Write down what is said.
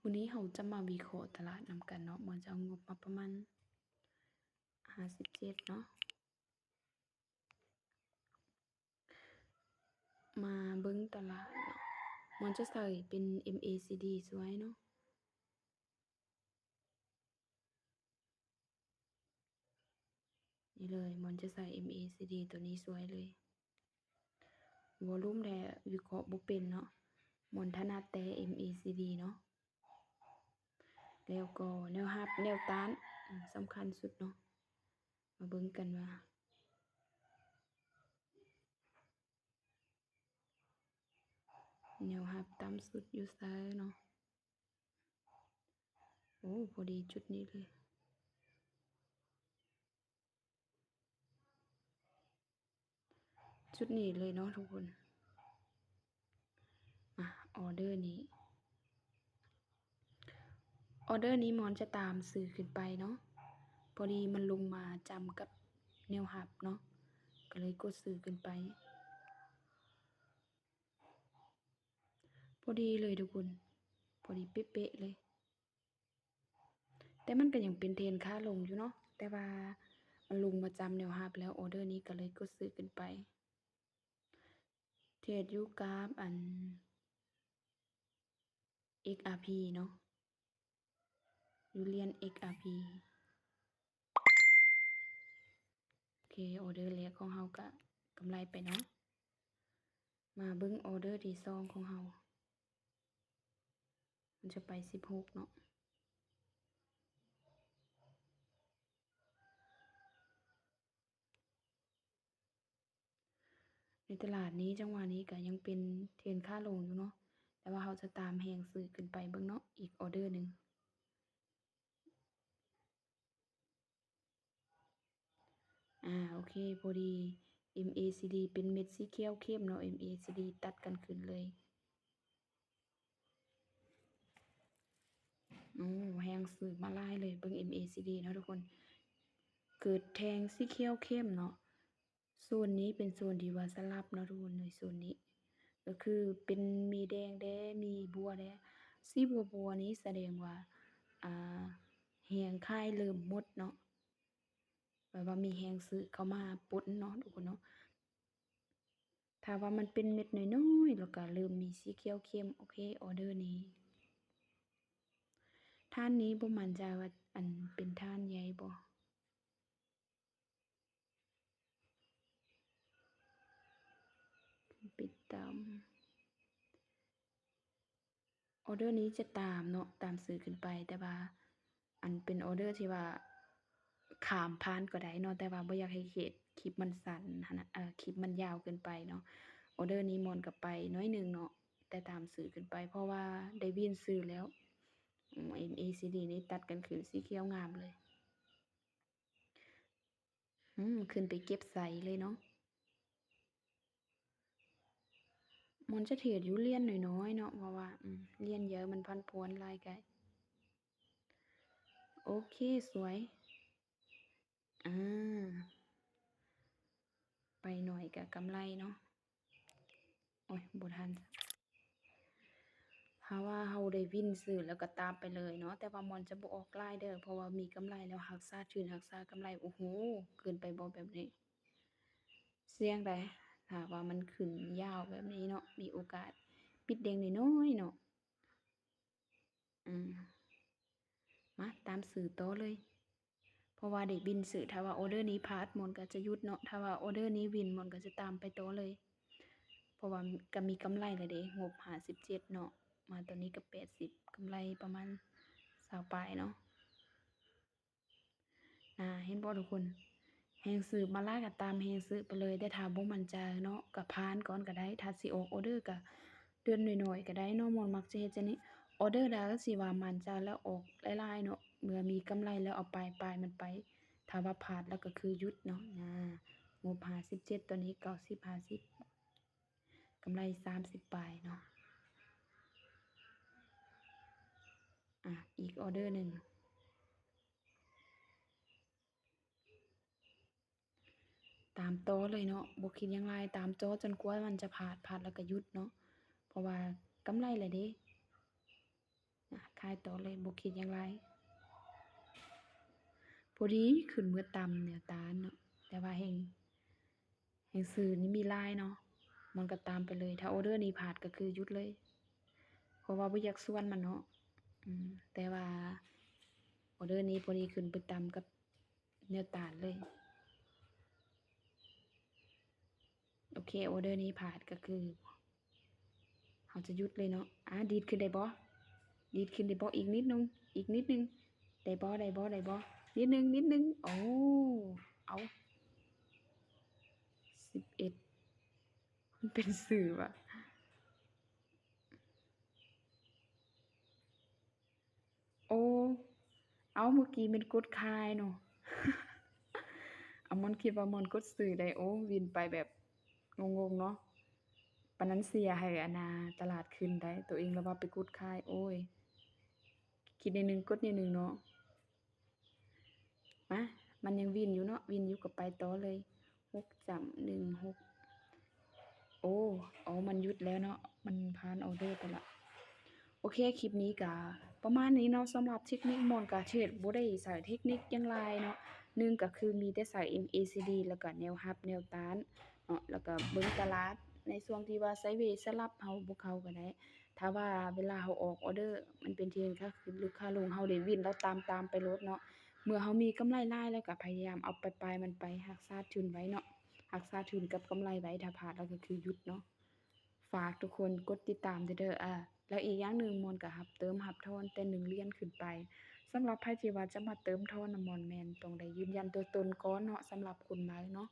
วันนี้เราจะมาวิเคราะห์ตลาดนำกันเนาะมันจะเอางบมาประมาณ57เนาะมาเบิ่งตลาดเนาะมันจะใส่เป็น MACD สวยเนาะนี่เลยมันจะใส่ MACD ตัวนี้สวยเลยวอลลุ่มแท้วิเคราะห์บ่เป็นเนาะมันถนัดแต่ MACD เนาะแล้วก็แนวรับแนวต้านสำคัญสุดเนาะมาเบิ่งกันว่าแนวรับต่ำสุดอยู่ไสเนาะโอ้พอดีจุดนี้เลยจุดนี้เลยเนาะทุกคนออเดอร์นี้มอนจะตามสื่อขึ้นไปเนาะพอดีมันลงมาจำกับแนวหับเนาะก็เลยกดสื่อขึ้นไปพอดีเลยทุกคนพอดีเป๊ะๆเลยแต่มันก็ยังเป็นเทรนขาลงอยู่เนาะแต่ว่ามันลงมาจำแนวหับแล้วออเดอร์นี้ก็เลยกดซื้อขึ้นไปเทรดอยู่กับXRP เนาะอยู่เหรียญ XRP โอเคออเดอร์แรกของเฮาก็กำไรไปเนาะมาเบิ่งออเดอร์ที่2ของเฮามันจะไป16เนาะในตลาดนี้จังหวะนี้ก็ยังเป็นเทรนขาลงอยู่เนาะแต่ว่าเราจะตามแฮงซื้อขึ้นไปเบิ่งเนาะอีกออเดอร์หนึ่งโอเคพอดี MACD เป็นเม็ดสีเขียวเข้มเนาะ MACD ตัดกันขึ้นเลยแฮงซื้อมาหลายเลยเบิ่ง MACD เนาะทุกคนเกิดแทงสีเขียวเข้มเนาะโซนนี้เป็นโซนที่ว่าสลับเนาะทุกคนในโซนนี้ก็คือเป็นมีแดงแด้มีบัวแด้สีบัวนี้แสดงว่าแฮงขายเริ่มหมดเนาะแบบว่ามีแฮงซื้อเข้ามาปนเนาะทุกคนเนาะถ้าว่ามันเป็นเม็ดน้อยๆแล้วก็เริ่มมีสีเขียวเข้มโอเคออเดอร์นี้ท่านนี้บ่มั่นใจว่าอันเป็นท่านใหญ่บ่ปิดตามออเดอร์นี้จะตามเนาะตามสื่อขึ้นไปแต่ว่าอันเป็นออเดอร์ที่ว่าข้ามผ่านก็ได้เนาะแต่ว่าบ่อยากให้คลิปมันสั้นหั้นน่ะคลิปมันยาวเกินไปเนาะออเดอร์นี้ม่วนก็ไปน้อยหนึ่งเนาะแต่ตามสื่อขึ้นไปเพราะว่าได้วินซื้อแล้วMACD นี่ตัดกันขึ้นสีเขียวงามเลยขึ้นไปเก็บใส่เลยเนาะมันจะเทรดอยู่เหรียญน้อยๆเนาะเพราะว่าเหรียญเยอะมันพันผวนหลายไกโอเคสวยไปหน่อยก็กำไรเนาะโอ๊ยบ่ทันถ้าว่าเราได้วินซื้อแล้วก็ตามไปเลยเนาะแต่ว่ามันจะบ่ออกหลายเด้อเพราะว่ามีกำไรแล้วรักษาทุนรักษากำไรโอ้โฮเกินไปบ่แบบนี้เสี่ยงได้ถ้าว่ามันขึ้นยาวแบบนี้เนาะมีโอกาสปิดแดงน้อยๆเนาะมาตามซื้อต่อเลยเพราะว่าได้บินซื้อถ้าว่าออเดอร์นี้พลาดมันก็จะหยุดเนาะถ้าว่าออเดอร์นี้วินมันก็จะตามไปต่อเลยเพราะว่าก็มีกำไรแล้วเด้งบ57เนาะมาตอนนี้ก็80กำไรประมาณ20ปลายเนาะเห็นบ่ทุกคนแฮงซื้อมาหลายก็ตามแฮงซื้อไปเลยแต่ถ้าบ่มั่นใจเนาะก็ผ่านก่อนก็ได้ถ้าสิออกออเดอร์ก็เดือนน้อยๆก็ได้เนาะม่วนมักจะเฮ็ดจังนี้ออเดอร์ใดก็สิว่ามั่นใจแล้วออกหลายๆเนาะเมื่อมีกำไรแล้วเอาปลายๆมันไปถ้าว่าพลาดแล้วก็คือหยุดเนาะงบ57ตัวนี้90 50กำไร30ปลายเนาะอีกออเดอร์หนึ่งตามต่อเลยเนาะบ่คิดหยังหลายตามจ่อจนกว่ามันจะพลาดแล้วก็หยุดเนาะเพราะว่ากำไรแหละเด้ ขายต่อเลยบ่คิดหยังหลายพอดีขึ้นมื้อต่ำแนวต้านเนาะแต่ว่าแฮ่งซื้อนี่มีหลายเนาะมันก็ตามไปเลยถ้าออเดอร์นี้พลาดก็คือหยุดเลยเพราะว่าบ่อยากสวนมันเนาะแต่ว่าออเดอร์นี้พอดีขึ้นไปต่ำกับแนวต้านเลยโอเคออเดอร์นี้พลาดก็คือเราจะหยุดเลยเนาะดีดขึ้นได้บ่ดีดขึ้นได้บ่อีกนิดหนึ่งอีกนิดหนึ่งได้บ่ได้บ่ได้บ่นิดหนึ่งโอ้เอา11มันเป็นสื่อว่ะโอ้เอาเมื่อกี้มันกดคายเนาะม่อนคิดว่าม่อนกดซื้อได้โอ้วินไปแบบงงๆเนาะปานนั้นเสียให้อันน่ะตลาดขึ้นได้ตัวเองแล้วว่าไปกดคายโอ๊ยคิดนิดหนึ่งกดนิดหนึ่งเนาะมามันยังวินอยู่เนาะวินอยู่ก็ไปต่อเลย6จั่ำ16โอ้อ๋อมันหยุดแล้วเนาะมันผ่านออร์เดอร์ไปแล้วโอเคคลิปนี้ก็ประมาณนี้เนาะสำหรับเทคนิคม่อนก็เทรดบ่ได้ใส่เทคนิคหยังหลายเนาะหนึ่งก็คือมีแต่ใส่ MACD แล้วก็แนวรับแนวต้านเนาะแล้วก็เบิ่งตลาดในช่วงที่ว่าไซด์เวย์สลับเฮาบ่เข้าก็ได้ถ้าว่าเวลาเฮาออกออร์เดอร์มันเป็นที่ค่าขึ้นหรือค่าลงเฮาได้วินเราตามไปโลดเนาะเมื่อเฮามีกำไรหลายแล้วก็พยายามเอาปลายๆมันไปรักษาทุนไว้เนาะรักษาทุนกับกำไรไว้ถ้าพลาดแล้วก็คือหยุดเนาะ ฝากทุกคนกดติดตามเด้อแล้วอีกอย่างหนึ่งมอนก็รับเติมรับทอนแต่1เหรียญขึ้นไปสำหรับไผที่ว่าจะมาเติมทอนน่ะม่อนแม่นต้องได้ยืนยันตัวตนก่อนเนาะสำหรับคุณหมายเนาะ